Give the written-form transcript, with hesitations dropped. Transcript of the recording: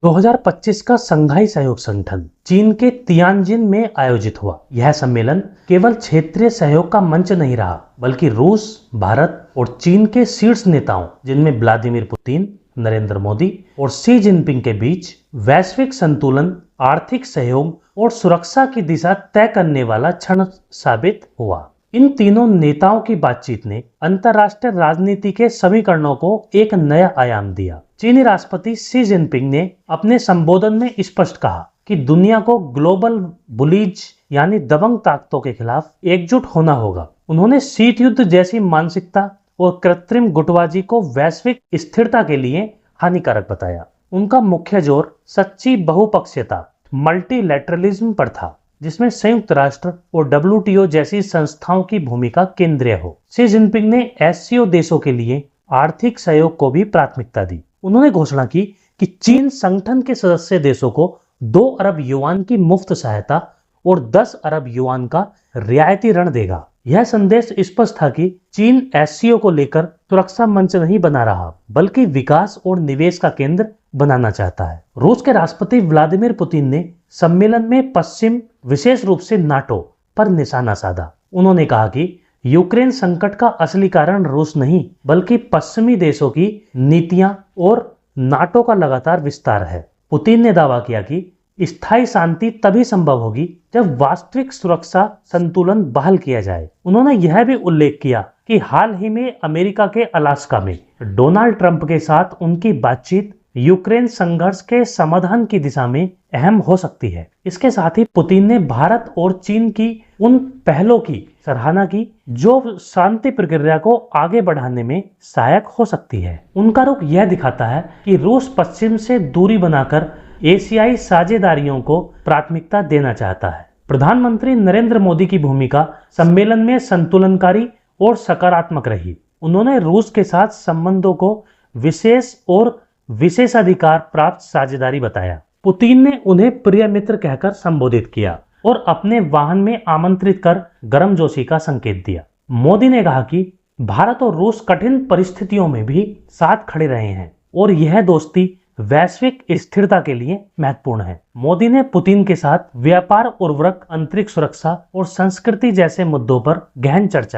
2025 का शंघाई सहयोग संगठन चीन के तियानजिन में आयोजित हुआ। यह सम्मेलन केवल क्षेत्रीय सहयोग का मंच नहीं रहा, बल्कि रूस, भारत और चीन के शीर्ष नेताओं, जिनमें व्लादिमीर पुतिन, नरेंद्र मोदी और शी जिनपिंग के बीच वैश्विक संतुलन, आर्थिक सहयोग और सुरक्षा की दिशा तय करने वाला क्षण साबित हुआ। इन तीनों नेताओं की बातचीत ने अंतर्राष्ट्रीय राजनीति के समीकरणों को एक नया आयाम दिया। चीनी राष्ट्रपति शी जिनपिंग ने अपने संबोधन में स्पष्ट कहा कि दुनिया को ग्लोबल बुलीज यानी दबंग ताकतों के खिलाफ एकजुट होना होगा। उन्होंने शीत युद्ध जैसी मानसिकता और कृत्रिम गुटबाजी को वैश्विक स्थिरता के लिए हानिकारक बताया। उनका मुख्य जोर सच्ची बहुपक्षीयता, मल्टीलैटरलिज्म पर था, जिसमें संयुक्त राष्ट्र और WTO जैसी संस्थाओं की भूमिका केंद्रीय हो। शी जिनपिंग ने एससीओ देशों के लिए आर्थिक सहयोग को भी प्राथमिकता दी। उन्होंने घोषणा की कि चीन संगठन के सदस्य देशों को 2 अरब युआन की मुफ्त सहायता और 10 अरब युआन का रियायती ऋण देगा। यह संदेश स्पष्ट था कि चीन एससीओ को लेकर सुरक्षा मंच नहीं बना रहा, बल्कि विकास और निवेश का केंद्र बनाना चाहता है। रूस के राष्ट्रपति व्लादिमीर पुतिन ने सम्मेलन में पश्चिम, विशेष रूप से नाटो पर निशाना साधा। उन्होंने कहा कि यूक्रेन संकट का असली कारण रूस नहीं, बल्कि पश्चिमी देशों की नीतियां और नाटो का लगातार विस्तार है। पुतिन ने दावा किया कि स्थायी शांति तभी संभव होगी जब वास्तविक सुरक्षा संतुलन बहाल किया जाए। उन्होंने यह भी उल्लेख किया कि हाल ही में अमेरिका के अलास्का में डोनाल्ड ट्रंप के साथ उनकी बातचीत यूक्रेन संघर्ष के समाधान की दिशा में अहम हो सकती है। इसके साथ ही पुतिन ने भारत और चीन की उन पहलों की सराहना की जो शांति प्रक्रिया को आगे बढ़ाने में सहायक हो सकती है। उनका रुख यह दिखाता है कि रूस पश्चिम से दूरी बनाकर एशियाई साझेदारियों को प्राथमिकता देना चाहता है। प्रधानमंत्री नरेंद्र मोदी की भूमिका सम्मेलन में संतुलनकारी और सकारात्मक रही। उन्होंने रूस के साथ संबंधों को विशेष और विशेषाधिकार प्राप्त साझेदारी बताया। पुतिन ने उन्हें प्रिय मित्र कहकर संबोधित किया और अपने वाहन में आमंत्रित कर गर्मजोशी का संकेत दिया। मोदी ने कहा कि भारत और रूस कठिन परिस्थितियों में भी साथ खड़े रहे हैं और यह दोस्ती वैश्विक स्थिरता के लिए महत्वपूर्ण है। मोदी ने पुतिन के साथ व्यापार, उर्वरक, अंतरिक्ष सुरक्षा और संस्कृति जैसे मुद्दों पर गहन चर्चा